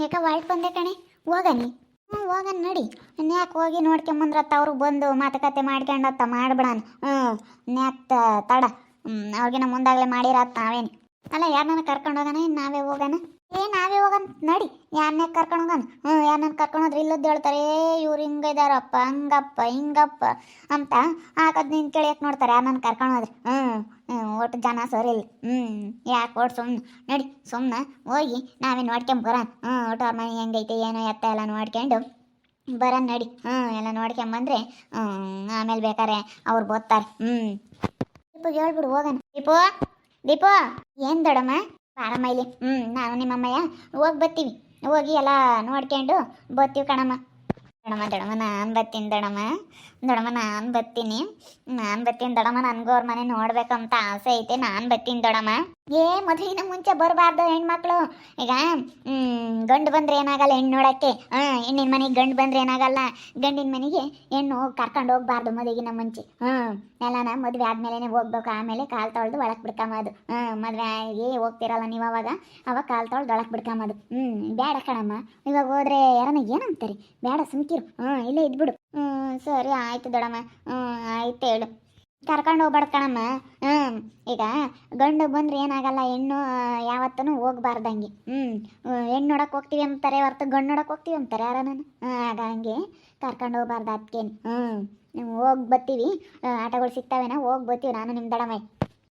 ಯಾಕೆ ಹೊರಟು ಬಂದೆ ಕಣೆ, ಹೋಗನಿ. ಹೋಗನ್ ನಡಿ. ಇನ್ಯಾಕೆ ಹೋಗಿ ನೋಡ್ಕೊಂಬಂದ್ರತ್ತ ಅವರು ಬಂದು ಮಾತುಕತೆ ಮಾಡ್ಕೊಂಡತ್ತ ಮಾಡ್ಬಿಡಣ. ಇನ್ಯಾಕೆ ತಡ, ಅವ್ರಿಗಿನ ಮುಂದಾಗಲೇ ಮಾಡಿರತ್ತ ನಾವೇನು. ಅಲ್ಲ ಯಾರನ್ನ ಕರ್ಕೊಂಡು ಹೋಗೋಣ, ಇನ್ನು ನಾವೇ ಹೋಗೋಣ. ನಾವೇ ಹೋಗೋಣ ನಡಿ. ಯಾರನ್ನ ಕರ್ಕೊಂಡು ಹೋಗೋಣ? ಯಾರನ್ನ ಕರ್ಕೊಂಡೋದ್ರೆ ಇಲ್ಲದ್ದು ಹೇಳ್ತಾರೆ, ಇವ್ರು ಹಿಂಗಿದಾರಪ್ಪ, ಹಂಗಪ್ಪ ಹಿಂಗಪ್ಪ ಅಂತ ಹಾಕೋದು ನೀನು ಕೇಳಿಯಕ್ಕೆ ನೋಡ್ತಾರೆ ಯಾರನ್ನ ಕರ್ಕೊಂಡು ಹೋದ್ರೆ. ಒಟ್ಟು ಜನ ಸರಿಲ್ಲ. ಯಾಕೆ ಒಟ್ಟು ಸುಮ್ಮನೆ ನಡಿ, ಸುಮ್ಮನೆ ಹೋಗಿ ನಾವೇ ನೋಡ್ಕೊಂಬರೋಣ. ಒಟ್ಟು ಅವ್ರ ಮನೆ ಹೆಂಗೈತೆ ಏನೋ ಎತ್ತ ಎಲ್ಲ ನೋಡ್ಕೊಂಡು ಬರೋಣ ನಡಿ. ಎಲ್ಲ ನೋಡ್ಕೊಂಬಂದ್ರೆ ಆಮೇಲೆ ಬೇಕಾರೆ ಅವ್ರು ಬೋದ್ತಾರೆ. ದೀಪಗೆ ಹೇಳ್ಬಿಡು ಹೋಗೋಣ. ದೀಪು, ದೀಪು ಏನು ದೊಡಮ್ಮ ಬಾರಮ್ಮ ಇಲ್ಲಿ. ನಾನು ನಿಮ್ಮಮ್ಮಯ್ಯ ಹೋಗಿ ಬರ್ತೀವಿ. ಹೋಗಿ ಎಲ್ಲ ನೋಡ್ಕೊಂಡು ಬರ್ತೀವಿ ಕಣಮ್ಮ. ದೊಡಮ್ಮ ನಾನು ಬರ್ತೀನಿ ದೊಡಮ್ಮ. ನಾನು ಬರ್ತೀನಿ ದೊಡಮ್ಮ. ನನಗೂ ಅವ್ರ ಮನೆ ನೋಡ್ಬೇಕಂತ ಆಸೆ ಐತೆ. ನಾನು ಬರ್ತೀನಿ ದೊಡಮ್ಮ. ಮದುವೆನ ಮುಂಚೆ ಬರಬಾರ್ದು ಹೆಣ್ಮಕ್ಳು. ಈಗ ಗಂಡು ಬಂದ್ರೆ ಏನಾಗಲ್ಲ ಹೆಣ್ಣು ನೋಡೋಕ್ಕೆ. ಹೆಣ್ಣಿನ ಮನೆಗೆ ಗಂಡು ಬಂದ್ರೆ ಏನಾಗಲ್ಲ. ಗಂಡಿನ ಮನೆಗೆ ಹೆಣ್ಣು ಕರ್ಕೊಂಡು ಹೋಗ್ಬಾರ್ದು ಮದುವೆಗಿನ ಮುಂಚೆ. ಎಲ್ಲನ ಮದುವೆ ಆದ್ಮೇಲೆ ಹೋಗ್ಬೇಕು. ಆಮೇಲೆ ಕಾಲು ತೊಳೆದು ಒಳಗೆ ಬಿಡ್ಕೊಂಬೋದು. ಮದುವೆ ಆಗಿ ಹೋಗ್ತಿರಲ್ಲ ನೀವು ಅವಾಗ ಕಾಲು ತೊಳೆದು ಒಳಗೆ ಬಿಡ್ಕೊಂಬೋದು. ಬೇಡ ಕಣಮ್ಮ, ಇವಾಗ ಹೋದ್ರೆ ಯಾರನ್ನ ಏನಂತಾರೆ. ಬೇಡ ಸುಮ್ಕಿರು. ಇಲ್ಲೇ ಇದ್ಬಿಡು. ಸರಿ ಆಯ್ತು ದೊಡಮ್ಮ. ಆಯ್ತು ಹೇಳು. ಕರ್ಕೊಂಡು ಹೋಗ್ಬಾರ್ದು ಕಣಮ್ಮ. ಈಗ ಗಂಡು ಬಂದ್ರೆ ಏನಾಗಲ್ಲ, ಹೆಣ್ಣು ಯಾವತ್ತೂ ಹೋಗ್ಬಾರ್ದಂಗೆ. ಹೆಣ್ಣು ನೋಡಕ್ಕೆ ಹೋಗ್ತೀವಿ ಅಂತಾರೆ ಹೊರತು ಗಂಡು ನೋಡಕ್ಕೆ ಹೋಗ್ತೀವಿ ಅಂತಾರೆ ಯಾರ ನಾನು. ಆಗ ಹಂಗೆ ಕರ್ಕೊಂಡು ಹೋಗ್ಬಾರ್ದು ಅದಕ್ಕೇನು. ನೀವು ಹೋಗಿ ಬರ್ತೀವಿ. ಆಟಗಳು ಸಿಗ್ತಾವೇನೋ ಹೋಗಿ ಬರ್ತೀವಿ ನಾನು ನಿಮ್ಮ ದೊಡಮ್ಮ.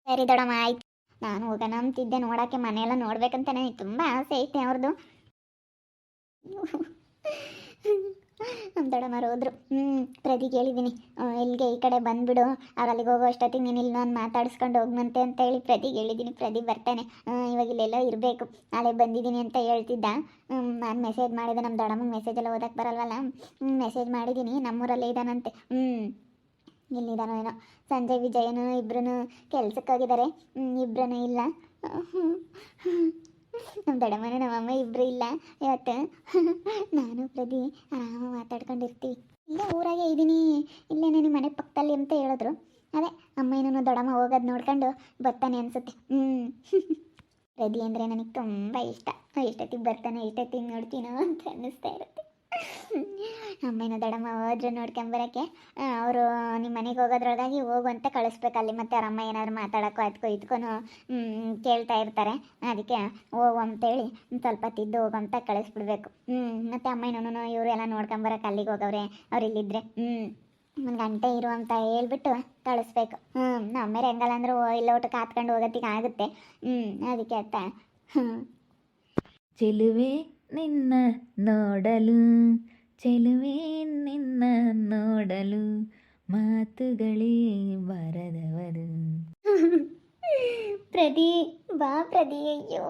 ಸರಿ ದೊಡಮ್ಮ ಆಯ್ತು. ನಾನು ಹೋಗೋಣ ಅಂತಿದ್ದೆ ನೋಡೋಕ್ಕೆ, ಮನೆಯೆಲ್ಲ ನೋಡ್ಬೇಕಂತ ನನಗೆ ತುಂಬ ಆಸೆ ಐತೆ ಅವ್ರದ್ದು. ನಮ್ಮ ದೊಡ್ಡಮ್ಮರು ಹೋದ್ರು. ಪ್ರದಿಗೆ ಹೇಳಿದ್ದೀನಿ, ಇಲ್ಲಿಗೆ ಈ ಕಡೆ ಬಂದುಬಿಡು, ಅವ್ರು ಅಲ್ಲಿಗೆ ಹೋಗೋ ಅಷ್ಟೊತ್ತಿಗೆ ನೀನು ಇಲ್ಲಿ ನಾನು ಮಾತಾಡಿಸ್ಕೊಂಡು ಹೋಗ್ನಂತೆ ಅಂತ ಹೇಳಿ ಪ್ರದಿಗೆ ಹೇಳಿದ್ದೀನಿ. ಪ್ರದಿ ಬರ್ತಾನೆ. ಇವಾಗ ಇಲ್ಲೆಲ್ಲೋ ಇರಬೇಕು, ನಾಳೆ ಬಂದಿದ್ದೀನಿ ಅಂತ ಹೇಳ್ತಿದ್ದ. ನಾನು ಮೆಸೇಜ್ ಮಾಡಿದೆ. ನಮ್ಮ ದೊಡ್ಡಮ್ಮಗೆ ಮೆಸೇಜ್ ಎಲ್ಲ ಓದಕ್ಕೆ ಬರಲ್ವಲ್ಲ, ಮೆಸೇಜ್ ಮಾಡಿದ್ದೀನಿ. ನಮ್ಮೂರಲ್ಲೇ ಇದ್ದಾನಂತೆ. ಇಲ್ಲಿದ್ದಾನೋ ಏನೋ. ಸಂಜಯ್ ವಿಜಯನು ಇಬ್ಬರೂ ಕೆಲ್ಸಕ್ಕೆ ಹೋಗಿದ್ದಾರೆ. ಇಬ್ಬರೂ ಇಲ್ಲ. ನಮ್ಮ ದೊಡ್ಡಮ್ಮನ ನಮ್ಮಮ್ಮ ಇಬ್ಬರು ಇಲ್ಲ ಇವತ್ತು. ನಾನು ಪ್ರದಿ ಆರಾಮ ಮಾತಾಡ್ಕೊಂಡಿರ್ತೀವಿ. ಇಲ್ಲೇ ಊರಾಗೆ ಇದ್ದೀನಿ, ಇಲ್ಲೇ ನಿಮ್ಮ ಮನೆ ಪಕ್ಕದಲ್ಲಿ ಅಂತ ಹೇಳಿದ್ರು. ಅದೇ ಅಮ್ಮನೂ ದೊಡ್ಡಮ್ಮ ಹೋಗೋದು ನೋಡ್ಕೊಂಡು ಬರ್ತಾನೆ ಅನಿಸುತ್ತೆ. ಪ್ರದಿ ಅಂದರೆ ನನಗೆ ತುಂಬ ಇಷ್ಟ. ಎಷ್ಟೊತ್ತಿಗೆ ಬರ್ತಾನೆ, ಎಷ್ಟೊತ್ತಿಗೆ ನೋಡ್ತೀನೋ ಅಂತ ಅನ್ನಿಸ್ತಾ ಇರುತ್ತೆ. ಅಮ್ಮನ ದೊಡ್ಡಮ್ಮ ಹೋದ್ರೆ ನೋಡ್ಕೊಂಬರೋಕ್ಕೆ. ಅವರು ನಿಮ್ಮ ಮನೆಗೆ ಹೋಗೋದ್ರೊಳಗಾಗಿ ಹೋಗುವಂತ ಕಳಿಸ್ಬೇಕು ಅಲ್ಲಿ. ಮತ್ತೆ ಅವ್ರ ಅಮ್ಮ ಏನಾದ್ರು ಮಾತಾಡೋಕ್ಕೋ ಅದಕ್ಕೋ ಇದ್ಕೊಂಡು ಕೇಳ್ತಾ ಇರ್ತಾರೆ. ಅದಕ್ಕೆ ಹೋಗು ಅಂತೇಳಿ ಸ್ವಲ್ಪ ತಿದ್ದು ಹೋಗಂತ ಕಳಿಸ್ಬಿಡ್ಬೇಕು. ಮತ್ತು ಅಮ್ಮನೂ ಇವರು ಎಲ್ಲ ನೋಡ್ಕೊಂಬರಕ್ಕೆ ಅಲ್ಲಿಗೆ ಹೋಗವ್ರೆ. ಅವ್ರು ಇಲ್ಲಿದ್ರೆ ಒಂದು ಗಂಟೆ ಇರು ಅಂತ ಹೇಳ್ಬಿಟ್ಟು ಕಳಿಸ್ಬೇಕು. ನಮ್ಮೇಲೆ ಹೆಂಗಲ್ಲ ಅಂದರೂ ಇಲ್ಲ ಒಟ್ಟು ಕಾತ್ಕೊಂಡು ಹೋಗೋತ್ತಿಗೆ ಆಗುತ್ತೆ. ಅದಕ್ಕೆ ಅಂತ ಚೆಲುವೆ ನಿನ್ನ ನೋಡಲು, ಚೆಲುವೆ ನಿನ್ನ ನೋಡಲು, ಮಾತುಗಳೇ ಬರದವರು. ಪ್ರದಿ ಬಾ ಪ್ರದಿ. ಅಯ್ಯೋ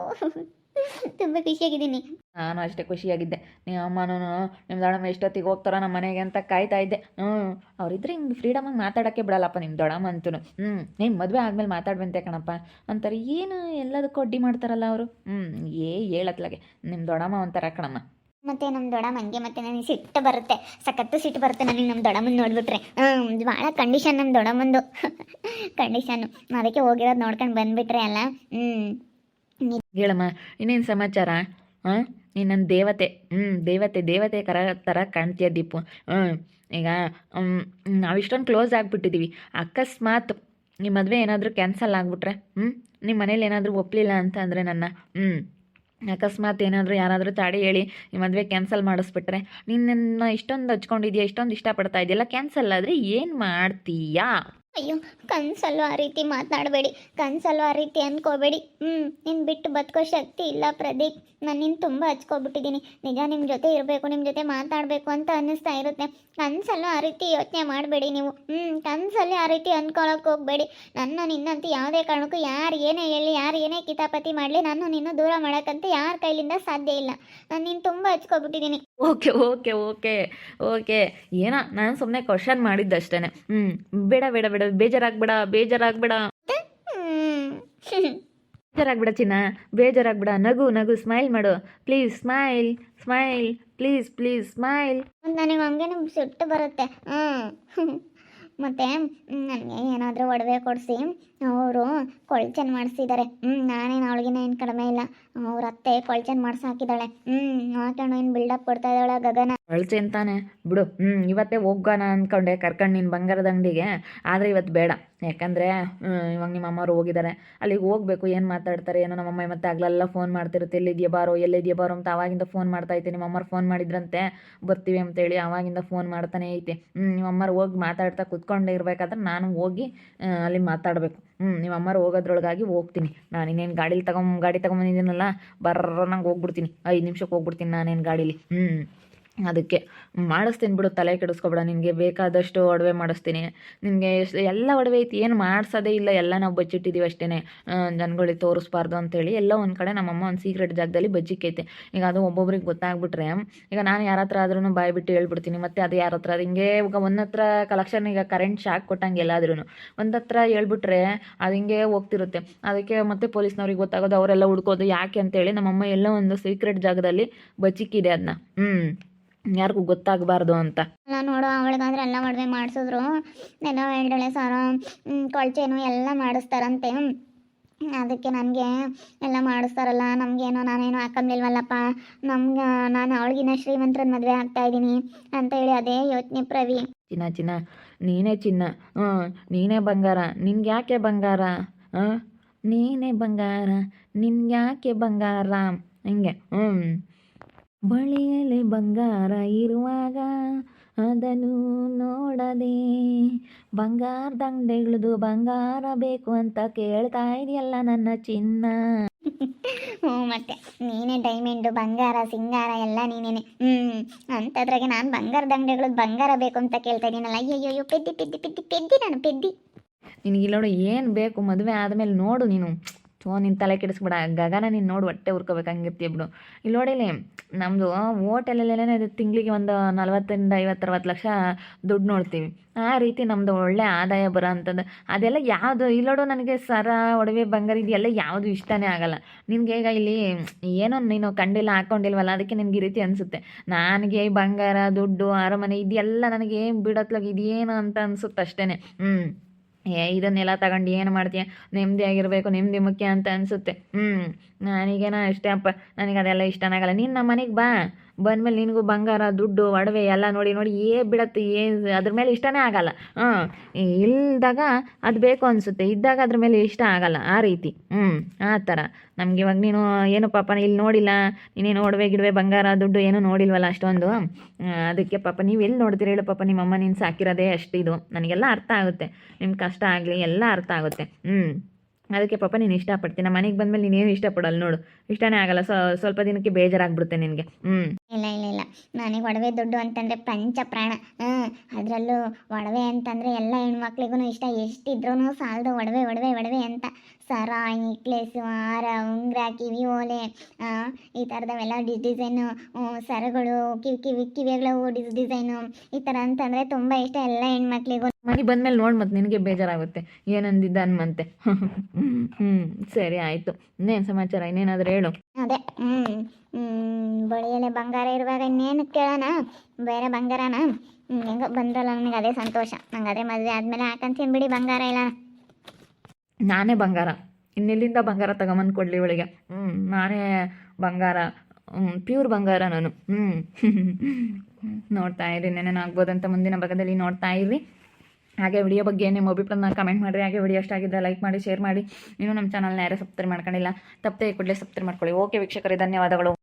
ತುಂಬ ಖುಷಿಯಾಗಿದ್ದೀನಿ. ನಾನು ಅಷ್ಟೇ ಖುಷಿಯಾಗಿದ್ದೆ. ನಿಮ್ಮ ಅಮ್ಮನೂ ನಿಮ್ಮ ದೊಡ್ಡಮ್ಮ ಎಷ್ಟೊತ್ತಿಗೆ ಹೋಗ್ತಾರ ನಮ್ಮ ಮನೆಗೆ ಅಂತ ಕಾಯ್ತಾ ಇದ್ದೆ. ಅವರಿದ್ರೆ ಹಿಂಗೆ ಫ್ರೀಡಮಾಗಿ ಮಾತಾಡೋಕ್ಕೆ ಬಿಡಲ್ಲಪ್ಪ ನಿಮ್ಮ ದೊಡ್ಡಮ್ಮ ಅಂತೂ. ನಿಮ್ಮ ಮದುವೆ ಆದಮೇಲೆ ಮಾತಾಡ್ಬಂತೆ ಕಣಪ್ಪ ಅಂತಾರೆ. ಏನು ಎಲ್ಲದಕ್ಕೂ ಅಡ್ಡಿ ಮಾಡ್ತಾರಲ್ಲ ಅವರು. ಹೇಳತ್ಲಾಗೆ ನಿಮ್ಮ ದೊಡ್ಡಮ್ಮ ಒಂಥರ ಕಣಮ್ಮ. ಮತ್ತು ನಮ್ಮ ದೊಡ್ಡಮ್ಮಂಗೆ ಮತ್ತೆ ನನಗೆ ಸಿಟ್ಟು ಬರುತ್ತೆ, ಸಖತ್ತು ಸಿಟ್ಟು ಬರುತ್ತೆ ನನಗೆ ನಮ್ಮ ದೊಡ್ಡಮ್ಮನ ನೋಡ್ಬಿಟ್ರೆ. ಭಾಳ ಕಂಡೀಷನ್ ನಮ್ಮ ದೊಡ್ಡಮ್ಮಂದು ಕಂಡೀಷನ್ನು. ಅದಕ್ಕೆ ಹೋಗಿರೋದು ನೋಡ್ಕೊಂಡು ಬಂದುಬಿಟ್ರೆ ಅಲ್ಲ. ಹೇಳಮ್ಮ, ಇನ್ನೇನು ಸಮಾಚಾರ? ನೀನು ನನ್ನ ದೇವತೆ. ದೇವತೆ ಥರ ಕಾಣ್ತೀಯ ದೀಪು. ಈಗ ನಾವು ಇಷ್ಟೊಂದು ಕ್ಲೋಸ್ ಆಗಿಬಿಟ್ಟಿದ್ದೀವಿ. ಅಕಸ್ಮಾತ್ ನಿಮ್ಮ ಮದುವೆ ಏನಾದರೂ ಕ್ಯಾನ್ಸಲ್ ಆಗಿಬಿಟ್ರೆ, ನಿಮ್ಮ ಮನೇಲಿ ಏನಾದರೂ ಒಪ್ಪಲಿಲ್ಲ ಅಂತ ಅಂದರೆ ನನ್ನ ಅಕಸ್ಮಾತ್ ಏನಾದರೂ ಯಾರಾದರೂ ತಾಡಿ ಹೇಳಿ ಈ ಮದುವೆ ಕ್ಯಾನ್ಸಲ್ ಮಾಡಿಸ್ಬಿಟ್ರೆ, ನಿನ್ನನ್ನು ಇಷ್ಟೊಂದು ಹಚ್ಕೊಂಡಿದ್ಯಾ, ಇಷ್ಟೊಂದು ಇಷ್ಟಪಡ್ತಾ ಇದೆಯಲ್ಲ, ಕ್ಯಾನ್ಸಲ್ ಆದರೆ ಏನು ಮಾಡ್ತೀಯಾ? ಅಯ್ಯೋ ಕನ್ಸಲ್ಲೂ ಆ ರೀತಿ ಮಾತನಾಡಬೇಡಿ, ಕನ್ಸಲ್ಲೂ ಆ ರೀತಿ ಅಂದ್ಕೋಬೇಡಿ. ನಿನ್ನ ಬಿಟ್ಟು ಬದುಕೋ ಶಕ್ತಿ ಇಲ್ಲ ಪ್ರದೀಪ್. ನಾನು ನಿನ್ನ ತುಂಬ ಹಚ್ಕೊಬಿಟ್ಟಿದ್ದೀನಿ. ನಿಜ ನಿಮ್ಮ ಜೊತೆ ಇರಬೇಕು, ನಿಮ್ಮ ಜೊತೆ ಮಾತಾಡಬೇಕು ಅಂತ ಅನ್ನಿಸ್ತಾ ಇರುತ್ತೆ. ಕನ್ಸಲ್ಲೂ ಆ ರೀತಿ ಯೋಚನೆ ಮಾಡಬೇಡಿ ನೀವು. ಕನ್ಸಲ್ಲಿ ಆ ರೀತಿ ಅಂದ್ಕೊಳಕ್ಕೆ ಹೋಗಬೇಡಿ. ನನ್ನ ನಿನ್ನಂತೂ ಯಾವುದೇ ಕಾರಣಕ್ಕೂ ಯಾರು ಏನೇ ಹೇಳಿ, ಯಾರು ಏನೇ ಕಿತಾಪತಿ ಮಾಡಲಿ, ನಾನು ನಿನ್ನ ದೂರ ಮಾಡೋಕ್ಕಂತ ಯಾರ ಕೈಲಿಂದ ಸಾಧ್ಯ ಇಲ್ಲ. ನಾನು ನಿನ್ನ ತುಂಬ ಹಚ್ಕೊಬಿಟ್ಟಿದ್ದೀನಿ. ಓಕೆ ಓಕೆ ಓಕೆ ಓಕೆ ಏನೋ ನಾನು ಸುಮ್ಮನೆ ಕ್ವಶನ್ ಮಾಡಿದ್ದಷ್ಟೇ. ಬೇಡ ಬೇಡ ಬೇಡ, ಬೇಜಾರಾಗ್ಬೇಡ ಚಿನ್ನ, ಬೇಜಾರಾಗ್ಬೇಡ. ನಗು ಸ್ಮೈಲ್ ಮಾಡು ಪ್ಲೀಸ್. Smile please smile. ನನಗೆ ಹಂಗೇನು ಸಿಟ್ಟು ಬರುತ್ತೆ. ಮತ್ತು ನನಗೆ ಏನಾದರೂ ಒಡವೆ ಕೊಡಿಸಿ ಅವರು ಕೊಳ್ಚನ್ ಮಾಡಿಸಿದ್ದಾರೆ. ನಾನೇನು ಅವಳಿಗಿನ ಏನು ಕಡಿಮೆ ಇಲ್ಲ. ಅವ್ರ ಅತ್ತೆ ಕೊಳ್ಚನ್ ಮಾಡಿಸಿ ಹಾಕಿದ್ದಾಳೆ. ಹಾಕೊಂಡು ಏನು ಬಿಲ್ಡಪ್ ಕೊಡ್ತಾ ಇದ್ದಾಳೆ ಗಗನ. ಅಳ್ತೆ ಅಂತಾನೆ ಬಿಡು. ಇವತ್ತೇ ಹೋಗೋಣ ಅಂದ್ಕೊಂಡೆ ಕರ್ಕೊಂಡು ನಿನ್ನ ಬಂಗಾರದ ಅಂಗಡಿಗೆ, ಆದರೆ ಇವತ್ತು ಬೇಡ. ಯಾಕಂದರೆ ಇವಾಗ ನಿಮ್ಮ ಅಮ್ಮವ್ರು ಹೋಗಿದ್ದಾರೆ, ಅಲ್ಲಿಗೆ ಹೋಗ್ಬೇಕು. ಏನು ಮಾತಾಡ್ತಾರೆ ಏನೋ. ನಮ್ಮಮ್ಮ ಮತ್ತೆ ಆಗ್ಲೆಲ್ಲ ಫೋನ್ ಮಾಡ್ತಿರುತ್ತೆ, ಎಲ್ಲಿದೆಯಾ ಬಾರೋ ಅಂತ. ಆವಾಗಿಂದ ಫೋನ್ ಮಾಡ್ತಾ ಐತೆ. ನಿಮ್ಮ ಅಮ್ಮರು ಫೋನ್ ಮಾಡಿದ್ರಂತೆ ಬರ್ತೀವಿ ಅಂತೇಳಿ, ಆವಾಗಿಂದ ಫೋನ್ ಮಾಡ್ತಾನೆ ಐತೆ. ನಿಮ್ಮ ಅಮ್ಮರು ಹೋಗಿ ಮಾತಾಡ್ತಾ ಕುತ್ಕೊಂಡೇ ಇರಬೇಕಾದ್ರೆ ನಾನು ಹೋಗಿ ಅಲ್ಲಿ ಮಾತಾಡಬೇಕು. ನಿಮ್ಮ ಅಮ್ಮರು ಹೋಗೋದ್ರೊಳಗಾಗಿ ಹೋಗ್ತೀನಿ. ನಾನು ಇನ್ನೇನು ಗಾಡಿ ತಗೊಂಬಂದಿದ್ದೀನಲ್ಲ, ಬರ್ರ ನಂಗೆ ಹೋಗ್ಬಿಡ್ತೀನಿ. 5 ನಿಮಿಷಕ್ಕೆ ಹೋಗ್ಬಿಡ್ತೀನಿ ನಾನೇನು ಗಾಡೀಲಿ. ಅದಕ್ಕೆ ಮಾಡಿಸ್ತೀನಿ ಬಿಡು, ತಲೆ ಕೆಡಿಸ್ಕೊಬೇಡ. ನಿನಗೆ ಬೇಕಾದಷ್ಟು ಒಡವೆ ಮಾಡಿಸ್ತೀನಿ. ನಿನಗೆ ಎಲ್ಲ ಒಡವೆ ಐತಿ, ಏನು ಮಾಡಿಸೋದೇ ಇಲ್ಲ. ಎಲ್ಲ ನಾವು ಬಚ್ಚಿಟ್ಟಿದ್ದೀವಿ ಅಷ್ಟೇ, ಜನಗಳಿಗೆ ತೋರಿಸ್ಬಾರ್ದು ಅಂತೇಳಿ. ಎಲ್ಲ ಒಂದು ಕಡೆ ನಮ್ಮಮ್ಮ ಒಂದು ಸೀಕ್ರೆಟ್ ಜಾಗದಲ್ಲಿ ಬಚ್ಚಿಕ್ಕೈತೆ. ಈಗ ಅದು ಒಬ್ಬೊಬ್ರಿಗೆ ಗೊತ್ತಾಗ್ಬಿಟ್ರೆ, ಈಗ ನಾನು ಯಾರ ಹತ್ರ ಆದ್ರೂ ಬಾಯಿ ಬಿಟ್ಟು ಹೇಳ್ಬಿಡ್ತೀನಿ. ಮತ್ತು ಅದು ಯಾರ ಹತ್ರ ಅದು ಹಿಂಗೆ ಇವಾಗ ಒಂದು ಹತ್ರ ಕಲೆಕ್ಷನ್, ಈಗ ಕರೆಂಟ್ ಶಾಕ್ ಕೊಟ್ಟಂಗೆ ಎಲ್ಲಾದ್ರೂ ಒಂದು ಹತ್ರ ಹೇಳ್ಬಿಟ್ರೆ ಅದು ಹಿಂಗೆ ಹೋಗ್ತಿರುತ್ತೆ. ಅದಕ್ಕೆ ಮತ್ತೆ ಪೊಲೀಸ್ನವ್ರಿಗೆ ಗೊತ್ತಾಗೋದು, ಅವರೆಲ್ಲ ಹುಡ್ಕೋದು. ಯಾಕೆ ಅಂತೇಳಿ ನಮ್ಮಮ್ಮ ಎಲ್ಲ ಒಂದು ಸೀಕ್ರೆಟ್ ಜಾಗದಲ್ಲಿ ಬಚ್ಚಿಕ್ಕಿದೆ ಅದನ್ನ, ಯಾರಿಗೂ ಗೊತ್ತಾಗಬಾರ್ದು ಅಂತ. ಎಲ್ಲ ನೋಡು, ಅವಳಿಗಾದ್ರೆ ಎಲ್ಲ ಒಡವೆ ಮಾಡಿಸಿದ್ರು. ಎಲ್ಲ 2 ಸಾವಿರ ಕೊಳ್ಚೇನು ಎಲ್ಲ ಮಾಡಿಸ್ತಾರಂತೆ. ಅದಕ್ಕೆ ನನಗೆ ಎಲ್ಲ ಮಾಡಿಸ್ತಾರಲ್ಲ, ನಮಗೇನೋ ನಾನೇನೋ ಹಾಕೊಂಬಿಲ್ವಲ್ಲಪ್ಪ, ನಾನು ಅವಳಿಗಿನ ಶ್ರೀಮಂತರನ್ನ ಮದುವೆ ಆಗ್ತಾಯಿದ್ದೀನಿ ಅಂತ ಹೇಳಿ ಅದೇ ಯೋಚನೆ ಪ್ರವಿ. ಚಿನ್ನ ನೀನೇ ಚಿನ್ನ, ನೀನೇ ಬಂಗಾರ. ನಿನ್ಗೆ ಯಾಕೆ ಬಂಗಾರ? ನೀನೇ ಬಂಗಾರ, ನಿನ್ಗ್ಯಾಕೆ ಬಂಗಾರ? ಹಿಂಗೆ ಬಳಿಯಲ್ಲಿ ಬಂಗಾರ ಇರುವಾಗ ಅದನ್ನು ನೋಡದೆ ಬಂಗಾರದ ಅಂಗಡಿಗಳದು ಬಂಗಾರ ಬೇಕು ಅಂತ ಕೇಳ್ತಾ ಇದೆಯಲ್ಲ ನನ್ನ ಚಿನ್ನ. ಮತ್ತೆ ನೀನೇ ಡೈಮಂಡು, ಬಂಗಾರ, ಸಿಂಗಾರ ಎಲ್ಲ ನೀನೇನೆ. ಅಂಥದ್ರಾಗೆ ನಾನು ಬಂಗಾರದ ಅಂಗಡಿಗಳದ್ದು ಬಂಗಾರ ಬೇಕು ಅಂತ ಕೇಳ್ತಾ ಇದ್ದೀನಲ್ಲ. ಅಯ್ಯಯ್ಯೋ, ಪೆದ್ದಿ ನಾನು ಪೆದ್ದಿ. ನಿನಗೆ ಇಲ್ಲೋಡು ಏನು ಬೇಕು ಮದುವೆ ಆದಮೇಲೆ ನೋಡು ನೀನು. ನಿನ್ನ ತಲೆ ಕೆಡಿಸ್ಬಿಡ. ಗಗನ ನೀನು ನೋಡು, ಹೊಟ್ಟೆ ಉರ್ಕೋಬೇಕು ಹಂಗಿರ್ತೀಯ ಬಿಡು. ಇಲ್ಲಿ ನೋಡಿಲಿ, ನಮ್ಮದು ಹೋಟೆಲಲ್ಲೇನೇ ತಿಂಗಳಿಗೆ ಒಂದು 40-50-60 ಲಕ್ಷ ದುಡ್ಡು ನೋಡ್ತೀವಿ. ಆ ರೀತಿ ನಮ್ಮದು ಒಳ್ಳೆ ಆದಾಯ ಬರೋ ಅಂಥದ್ದು. ಅದೆಲ್ಲ ಯಾವುದು ಇಲ್ಲೋಡು, ನನಗೆ ಸರ, ಒಡವೆ, ಬಂಗಾರ ಇದೆಲ್ಲ ಯಾವುದು ಇಷ್ಟನೇ ಆಗಲ್ಲ. ನಿನಗೆ ಈಗ ಇಲ್ಲಿ ಏನೋ ನೀನು ಕಂಡಿಲ್ಲ, ಹಾಕ್ಕೊಂಡಿಲ್ವಲ್ಲ, ಅದಕ್ಕೆ ನಿನಗೆ ಈ ರೀತಿ ಅನಿಸುತ್ತೆ. ನನಗೆ ಬಂಗಾರ, ದುಡ್ಡು, ಅರಮನೆ ಇದೆಲ್ಲ ನನಗೆ ಬಿಡತ್ಲಾಗ ಇದೇನು ಅಂತ ಅನಿಸುತ್ತೆ ಅಷ್ಟೇ. ಇದನ್ನೆಲ್ಲ ತಗೊಂಡು ಏನು ಮಾಡ್ತೀಯ? ನೆಮ್ಮದಿಯಾಗಿರಬೇಕು, ನೆಮ್ಮದಿ ಮುಖ್ಯ ಅಂತ ಅನಿಸುತ್ತೆ. ನನಗೇನೋ ಅಷ್ಟೇ ಅಪ್ಪ, ನನಗೆ ಅದೆಲ್ಲ ಇಷ್ಟನಾಗಲ್ಲ. ನೀನು ನಮ್ಮ ಮನೆಗೆ ಬಾ, ಬಂದಮೇಲೆ ನಿನಗೂ ಬಂಗಾರ, ದುಡ್ಡು, ಒಡವೆ ಎಲ್ಲ ನೋಡಿ ಬಿಡತ್ತೆ. ಅದ್ರ ಮೇಲೆ ಇಷ್ಟನೇ ಆಗಲ್ಲ. ಇಲ್ದಾಗ ಅದು ಬೇಕು ಅನಿಸುತ್ತೆ, ಇದ್ದಾಗ ಅದ್ರ ಮೇಲೆ ಇಷ್ಟ ಆಗಲ್ಲ. ಆ ರೀತಿ ಆ ಥರ ನಮ್ಗೆ ಇವಾಗ ನೀನು ಏನು ಪಾಪ ಇಲ್ಲಿ ನೋಡಿಲ್ಲ, ನೀನೇನು ಒಡವೆ ಗಿಡವೆ, ಬಂಗಾರ, ದುಡ್ಡು ಏನೂ ನೋಡಿಲ್ವಲ್ಲ ಅಷ್ಟೊಂದು. ಅದಕ್ಕೆ ಪಾಪ ನೀವು ಎಲ್ಲಿ ನೋಡ್ತೀರಿ ಹೇಳು? ಪಾಪ ನಿಮ್ಮಮ್ಮ ನೀನು ಸಾಕಿರೋದೇ ಅಷ್ಟಿದು. ನನಗೆಲ್ಲ ಅರ್ಥ ಆಗುತ್ತೆ, ನಿಮ್ಮ ಕಷ್ಟ ಆಗಲಿ ಎಲ್ಲ ಅರ್ಥ ಆಗುತ್ತೆ. ಅದಕ್ಕೆ ಪಾಪ ನೀನು ಇಷ್ಟಪಡ್ತೀನಿ. ನಮ್ಮ ಮನೆಗೆ ಬಂದಮೇಲೆ ನೀನೇನು ಇಷ್ಟಪಡಲ್ಲ ನೋಡು, ಇಷ್ಟನೇ ಆಗಲ್ಲ. ಸ್ವಲ್ಪ ದಿನಕ್ಕೆ ಬೇಜಾರಾಗ್ಬಿಡುತ್ತೆ ನಿನಗೆ. ಇಲ್ಲ, ನನಗೆ ಒಡವೆ ದುಡ್ಡು ಅಂತಂದರೆ ಪಂಚ ಪ್ರಾಣ. ಅದರಲ್ಲೂ ಒಡವೆ ಅಂತಂದರೆ ಎಲ್ಲ ಹೆಣ್ಮಕ್ಳಿಗೂ ಇಷ್ಟ. ಎಷ್ಟಿದ್ರೂ ಸಾಲದು ಒಡವೆ ಅಂತ. ಸರ, ನೆಕ್ಲೆಸು, ಹಾರ, ಉಂಗುರ, ಕಿವಿ ಓಲೆ, ಈ ಥರದವೆಲ್ಲ ಡಿಸೈನು, ಸರಗಳು, ಕಿವಿಗಳು ಡಿಸೈನು, ಈ ಥರ ಅಂತಂದರೆ ತುಂಬ ಇಷ್ಟ ಎಲ್ಲ ಹೆಣ್ಮಕ್ಳಿಗೂ. ಮನೆ ಬಂದಮೇಲೆ ನೋಡಿ ಮತ್ತೆ ನಿನಗೆ ಬೇಜಾರಾಗುತ್ತೆ, ಏನಂದಿದ್ದ ಅನ್ಮಂತೆ. ಸರಿ ಆಯಿತು. ಇನ್ನೇನು ಸಮಾಚಾರ? ಇನ್ನೇನಾದರೂ ಹೇಳು. ಅದೇ ಬಳಿಯಲ್ಲೇ ಬಂಗಾರ ಇರುವಾಗ ಇನ್ನೇನು ಕೇಳೋಣ, ಬೇರೆ ಬಂಗಾರನ? ಹೆಂಗೋ ಬಂದ್ರಲ್ಲ, ನನಗೆ ಅದೇ ಸಂತೋಷ. ನಂಗೆ ಅದೇ ಮದುವೆ ಆದಮೇಲೆ ಹಾಕಂತೀನಿ ಬಿಡಿ ಬಂಗಾರ ಇಲ್ಲ. ನಾನೇ ಬಂಗಾರ, ಇನ್ನೆಲ್ಲಿಂದ ಬಂಗಾರ ತಗೊಂಬಂದು ಕೊಡಲಿ ಇವಳಿಗೆ? ನಾನೇ ಬಂಗಾರ, ಪ್ಯೂರ್ ಬಂಗಾರ ನಾನು. ನೋಡ್ತಾ ಇರಿ, ನೆನೇನು ಆಗ್ಬೋದಂತ ಮುಂದಿನ ಭಾಗದಲ್ಲಿ ನೋಡ್ತಾ ಇರಿ. ಹಾಗೆ ವಿಡಿಯೋ ಬಗ್ಗೆ ನಿಮ್ಮ ಅಭಿಪ್ರಾಯನ ಕಮೆಂಟ್ ಮಾಡಿರಿ. ಹಾಗೆ ವಿಡಿಯೋ ಇಷ್ಟ ಆಗಿದ್ದರೆ ಲೈಕ್ ಮಾಡಿ, ಶೇರ್ ಮಾಡಿ. ಇನ್ನೂ ನಮ್ಮ ಚಾನಲ್ನ ಯಾರೇ ಸಬ್ಸ್ಕ್ರೈಬ್ ಮಾಡ್ಕೊಂಡಿಲ್ಲ, ತಪ್ಪದೆ ಕೂಡಲೇ ಸಬ್ಸ್ಕ್ರೈಬ್ ಮಾಡ್ಕೊಳ್ಳಿ. ಓಕೆ ವೀಕ್ಷಕರೇ, ಧನ್ಯವಾದಗಳು.